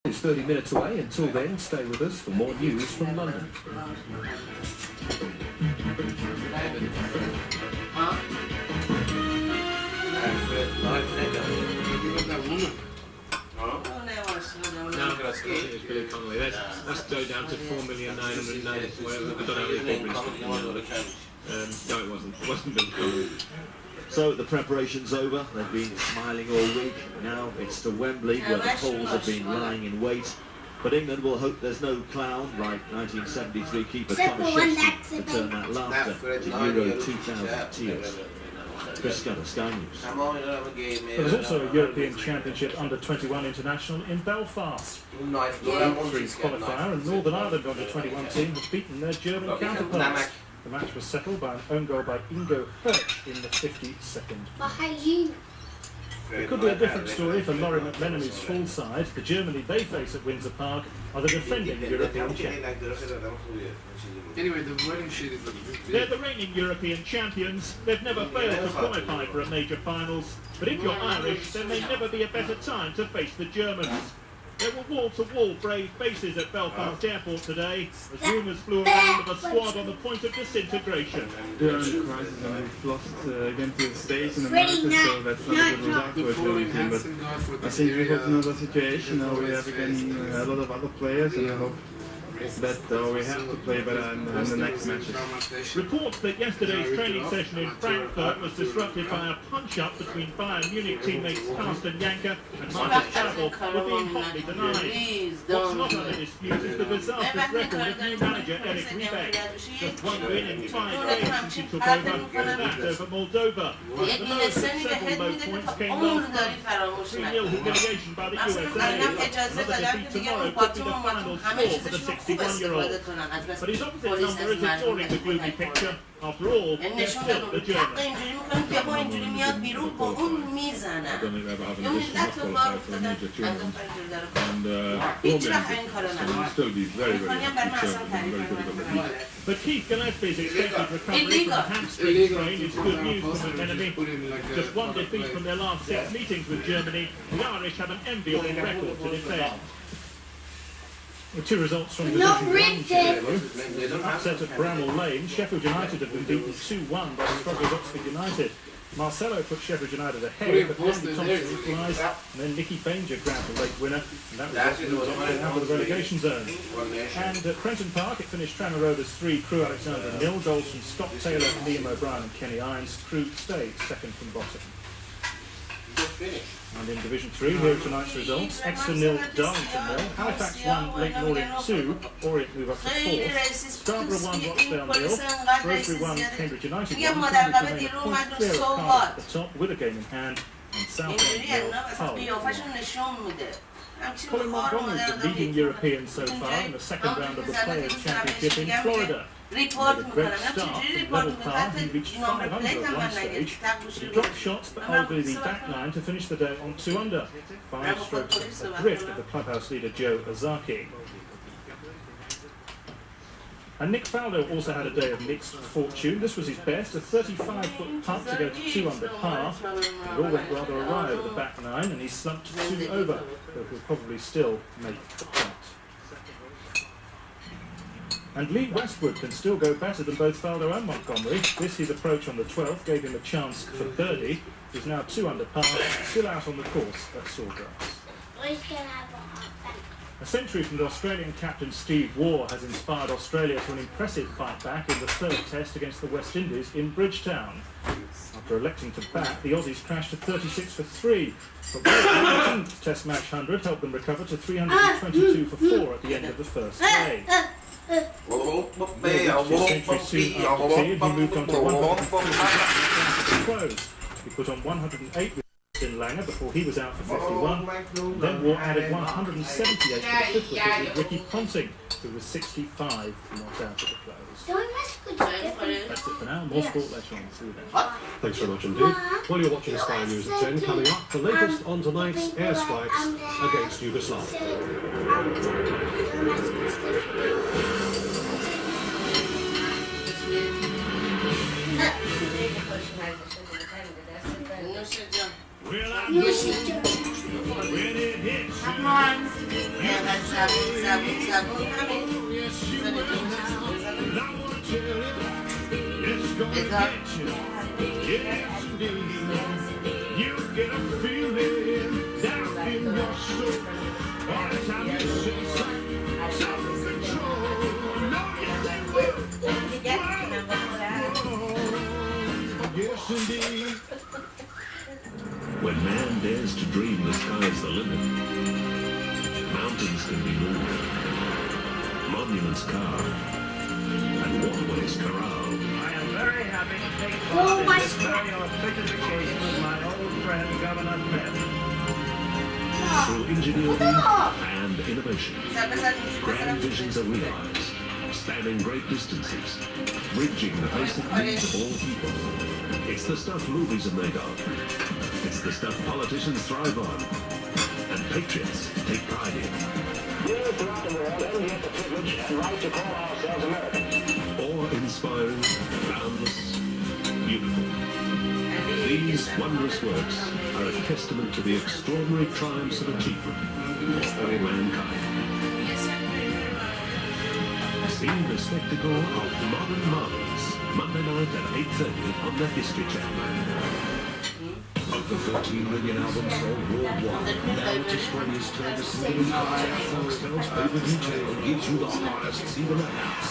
It's 30 minutes away. Until then, stay with us for more news from London. Let's go down to 4,990,000. Whatever. I don't know no, it wasn't. It wasn't Bill Connolly. So the preparations over. They've been smiling all week. Now it's to Wembley, where the Poles have been lying in wait. But England will hope there's no clown like 1973 keeper Thomas Sheffield to turn that laughter into Euro 2000 tears. Chris Scudder, Sky News. There's also a European Championship Under-21 International in Belfast. Three's qualifier, and Northern Ireland Under-21 team have beaten their German counterparts. The match was settled by an own goal by Ingo Hirsch in the 52nd. It could be a different story for Laurie McMenemy's full side. The Germany they face at Windsor Park are the defending European champions. Anyway, the wedding sheet is They're the reigning European champions. They've never failed to qualify for a major finals. But if you're Irish, there may never be a better time to face the Germans. There were wall-to-wall brave faces at Belfast Airport today, as rumours flew around of a squad on the point of disintegration. During the crisis, and we've lost against the States in America, so that's not a good result for a German team. But I think we have another situation now. We have again a lot of other players, and I hope that we have to play better in the next matches. Reports that yesterday's training session in Frankfurt was disrupted by a punch-up between Bayern Munich teammates Carsten Janker and Marcus Travel were being hotly denied. What's not under dispute is the disastrous record of new manager Eric Riebeck. Just one win in 5 games since he took over, and that over Moldova. The lowest of several low points came last month. 3-0 humiliation by the USA. Another defeat tomorrow could be the final score for the 61-year-old. But his opposite number is ignoring the gloomy picture. After all, they're still the Germans. I don't think they've ever had a qualified for a major tournament. And will still be very, very conservative and very good about the heat. But Keith Gillespie's expected recovery from the hamstring strain is good news for McMenemy. Just one defeat from their last 6 meetings with Germany, the Irish have an enviable record to defend. The 2 results from Division 1 today. Upset at Bramall Lane, Sheffield United have been beaten 2-1 by struggling Oxford United. Marcelo put Sheffield United ahead, but Andy Thompson equalised, and then Nicky Banger grabbed the late winner, and that resulted in Oxford out of the relegation zone. And at Prenton Park, it finished Tranmere Rovers 3, Crewe Alexandra 0, goals from Scott Taylor, Liam O'Brien and Kenny Irons. Crewe stayed second from bottom. And in Division 3, here are tonight's results. Exeter 0, Darlington 0, Halifax 1, Leyton Orient 2, Orient move up to 4th, Scarborough 1, Rochdale 0, Shrewsbury 1, Cambridge United 1, Cambridge remain a point clear of Cardiff at the top with a game in hand, and Southend 0, Hull. Colin Montgomery is the leading European so far in the second round of the Players' Championship in Florida. He made a great start from level par. He reached 5 under at one stage. He dropped shots but over the back line to finish the day on 2 under. 5 strokes adrift of the clubhouse leader Joe Ozaki. And Nick Faldo also had a day of mixed fortune. This was his best, a 35-foot putt to go to 2 under par. It all went rather awry over the back 9, and he slumped 2 over, but he'll probably still make the putt. And Lee Westwood can still go better than both Faldo and Montgomery. This, his approach on the 12th, gave him a chance for birdie. He's now 2 under par, still out on the course at Sawgrass. A century from the Australian captain Steve Waugh has inspired Australia to an impressive fight back in the 3rd test against the West Indies in Bridgetown. After electing to bat, the Aussies crashed to 36 for 3. But Waugh's 19th Test match 100 helped them recover to 322 for 4 at the end of the first day. He moved on to 140 close. He put on 108 with in Langer before he was out for 51. Then Waugh added 178 for the 5th wicket with Ricky Ponting, who was 65 not out at the close. That's it for now. More sport later on. See you then. Thanks very much indeed. While you're watching Sky News at 10, coming up, the latest on tonight's air strikes against Yugoslavia. Well, When it hits you, Yes, you will. and I want to tell you, it's gonna get you. Yes, indeed. You get a feeling down in your soul. All the time you say self-control. No, you say will. Yes, indeed. When man dares to dream the sky's the limit, mountains can be moved, monuments carved, and waterways corralled. I am very happy to take part in this very auspicious occasion with my old friend Governor Smith. Through ingenuity and innovation, grand visions are realized, spanning great distances, bridging the basic needs of all people. It's the stuff movies are made of. It's the stuff politicians thrive on, and patriots take pride in. We're throughout the world, and we have the privilege and right to call ourselves Americans. Awe-inspiring, boundless, beautiful. These wondrous works are a testament to the extraordinary triumphs of achievement for all mankind. See the spectacle of modern marvels, Monday night at 8:30 on the History Channel. Over 13 million albums sold worldwide. Now it's Australia's turn to see them live. Foxtel's pay-per-view channel gives you the highest single acts.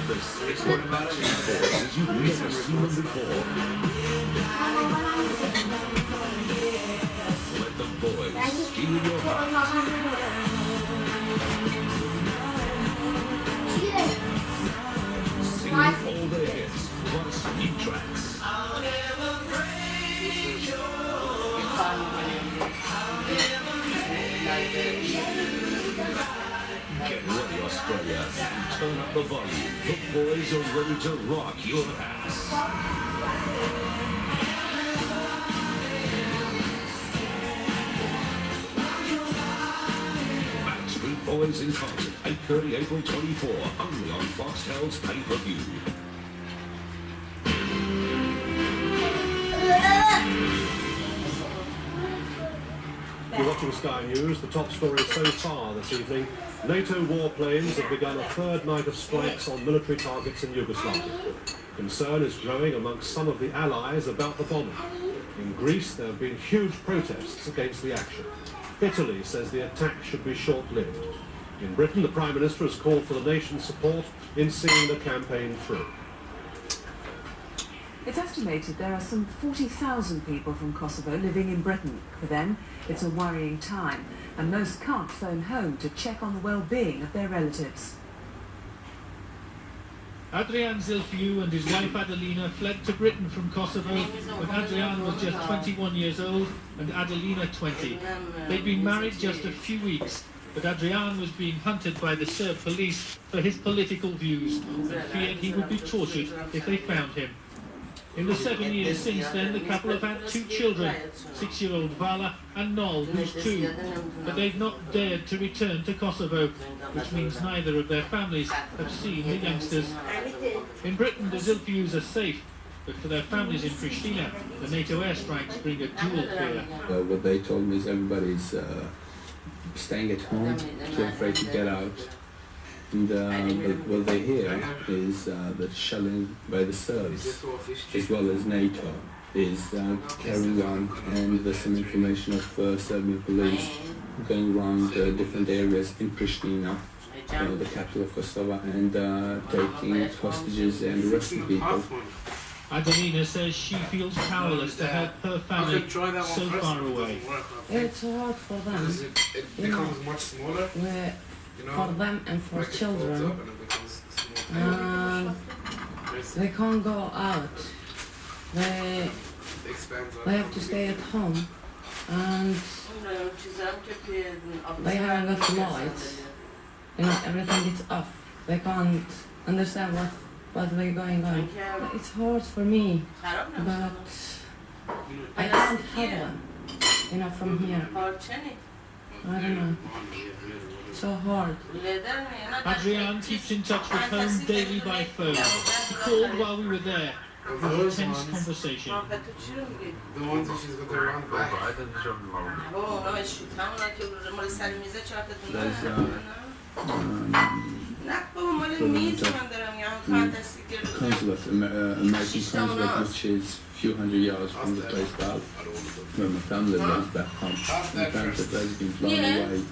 This is what matching forces you've never seen them before. Let the boys steal your heart. Sing all their hits, plus new tracks. Get ready, Australia. Turn up the volume. The boys are ready to rock your ass. Backstreet Boys in concert, 8:30 April 24, only on Foxtel's pay-per-view. You're watching Sky News. The top story so far this evening. NATO warplanes have begun a third night of strikes on military targets in Yugoslavia. Concern is growing amongst some of the allies about the bombing. In Greece, there have been huge protests against the action. Italy says the attack should be short-lived. In Britain, the Prime Minister has called for the nation's support in seeing the campaign through. It's estimated there are some 40,000 people from Kosovo living in Britain. For them, it's a worrying time, and most can't phone home to check on the well-being of their relatives. Adrian Zilfiu and his wife Adelina fled to Britain from Kosovo when Adrian was just 21 years old and Adelina 20. They'd been married just a few weeks, but Adrian was being hunted by the Serb police for his political views and feared he would be tortured if they found him. In the 7 years since then, the couple have had 2 children, 6-year-old Vala and Nol, who's 2. But they've not dared to return to Kosovo, which means neither of their families have seen the youngsters. In Britain, the Zilfius are safe, but for their families in Pristina, the NATO airstrikes bring a dual fear. What they told me is everybody's staying at home, too afraid to get out. And what they hear is that shelling by the Serbs, as well as NATO, is carrying on, and there's some information of Serbian police going around different areas in Pristina, the capital of Kosovo, and taking hostages and arresting people. Adelina says she feels powerless to help her family so far away. It's hard for them. It becomes much smaller. For them and for children. They can't go out. They have to stay at home, and they haven't got lights. Everything is off. They can't understand what's going on. It's hard for me, but I can't have them, from here. I don't know. So hard. Adrian keeps in touch with home daily by phone. He called while we were there. Those tense ones, conversation. the ones that she's got to run back. Consulate, American consulate, which is a few hundred yards from the place where my family lives back home. My parents have basically been blown away.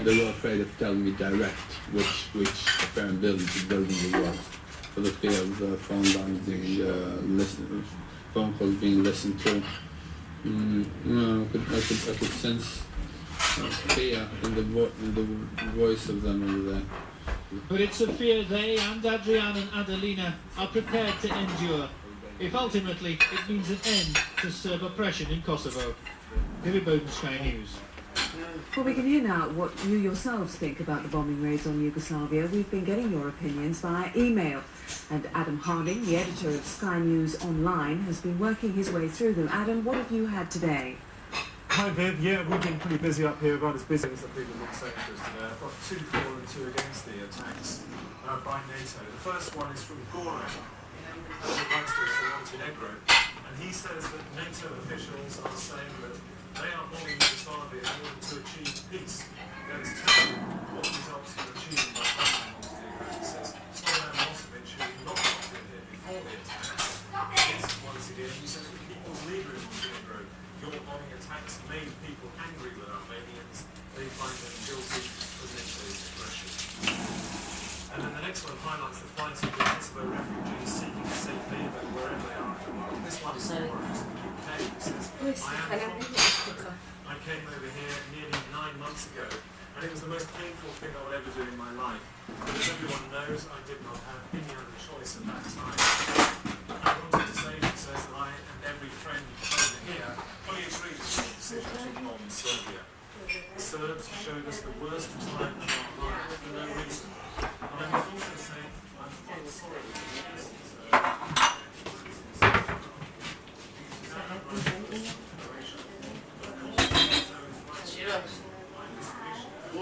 They were afraid of telling me direct which apparent building it was, for the fear of phone lines being phone calls being listened to. I could sense fear in the voice of them over there. But it's a fear they and Adrian and Adelina are prepared to endure, if ultimately it means an end to Serb oppression in Kosovo. David Bowden, Sky News. Well, we can hear now what you yourselves think about the bombing raids on Yugoslavia. We've been getting your opinions via email. And Adam Harding, the editor of Sky News Online, has been working his way through them. Adam, what have you had today? Hi Viv, yeah, we've been pretty busy up here, about as busy as the people have been saying to us today. I've got 2 for and 2 against the attacks by NATO. The first one is from Goran, who writes to us from Montenegro, and he says that NATO officials are saying that they are bombing Yugoslavia in order to achieve peace. That is telling what results are achieved by bombing Montenegro. He says Slobodan Milosevic, who has not been here before the attack, is once again, he says the people's leader in Montenegro, your bombing attacks made people angry with Albanians. They find them guilty of NATO's aggression. And then the next one highlights the plight of the Kosovo refugees seeking a safe haven wherever they are in the world. This one is Lawrence from the UK. He says, I came over here nearly 9 months ago, and it was the most painful thing I will ever do in my life. But as everyone knows, I did not have any other choice at that time. I wanted to say, he says, that I and every friend over here fully agreed with the decision to bomb Serbia. The Serbs showed us the worst time of our lives for no reason. And I must also say, I'm quite sorry for this.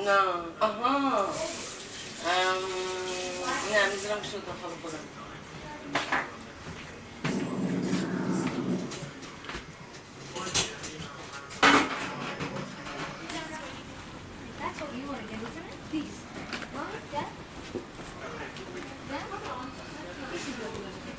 No, nie, nie zrobię się do choroby. That's what you want to get, isn't it? These. What? That? That? This is what we want to get.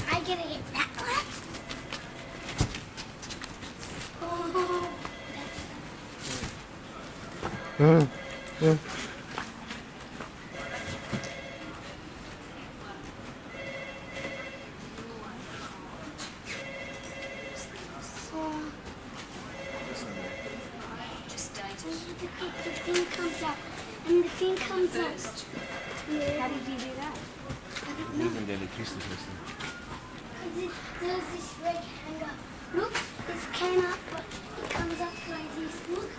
I gotta get that one. The thing comes up, and the thing comes up. How did you do that? Using the electricity system. There's this red hanger. Look, it came up, but it comes up like this. Look.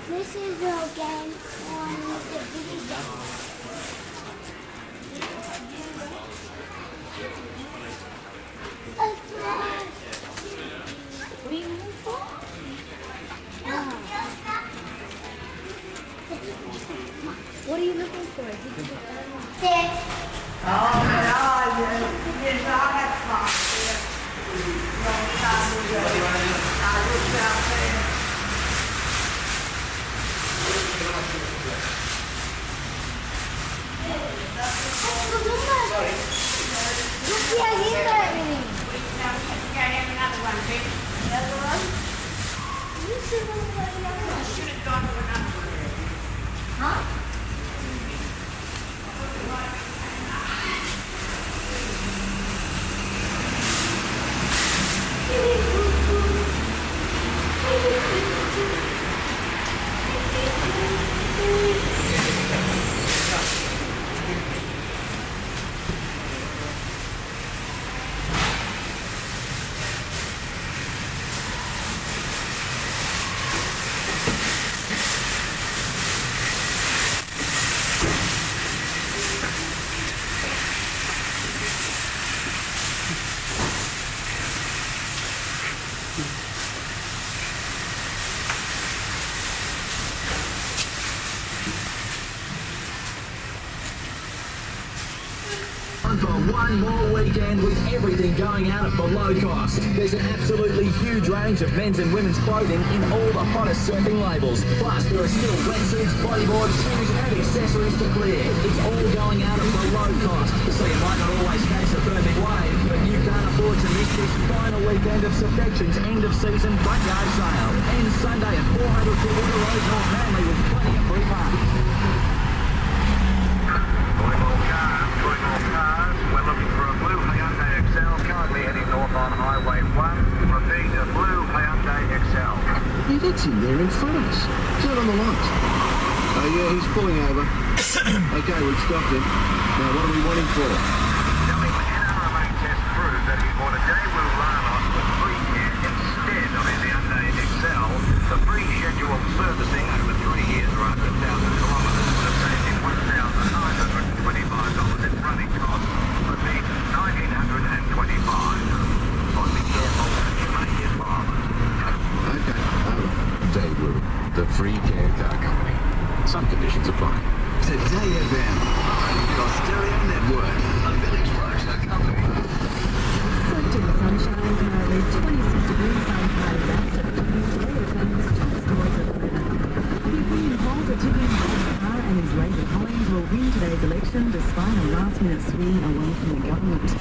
This is the game on the video. What are you looking for? What are you looking for? This. Oh, nie żadna. For one more weekend with everything going out at below cost. There's an absolutely huge range of men's and women's clothing in all the hottest surfing labels. Plus, there are still wetsuits, bodyboards, shoes and accessories to clear. It's all going out at below cost, so you might not always catch the perfect wave, but you can't afford to miss this final weekend of Subfection's end of season front yard sale. Ends Sunday at 400 Water Road, North Manly, with plenty of free parking. We're looking for a blue Hyundai Excel currently heading north on Highway 1. Repeat, a blue Hyundai Excel. Hey, that's him there in front of us. He's out on the light. Oh yeah, he's pulling over. Okay, we've stopped him. Now what are we waiting for? Selling NRMA test proved that he bought a Daewoo Lanos with free care instead of his Hyundai Excel. The free scheduled servicing over 3 years or 100,000 kilometres would have saved him $1,925 in running costs. Repeat, $1,925. But be careful, you may get bothered. Okay, over. Daewoo, the free care car company. Some conditions apply. Today FM, your stereo network. A Village Roadshow company. Soaked in the sunshine, currently 26 degrees outside of Leicester. Today FM's top stories at the moment. William Hall's a ticking car and his Labour colleagues will win today's election despite a last-minute swing away from the government.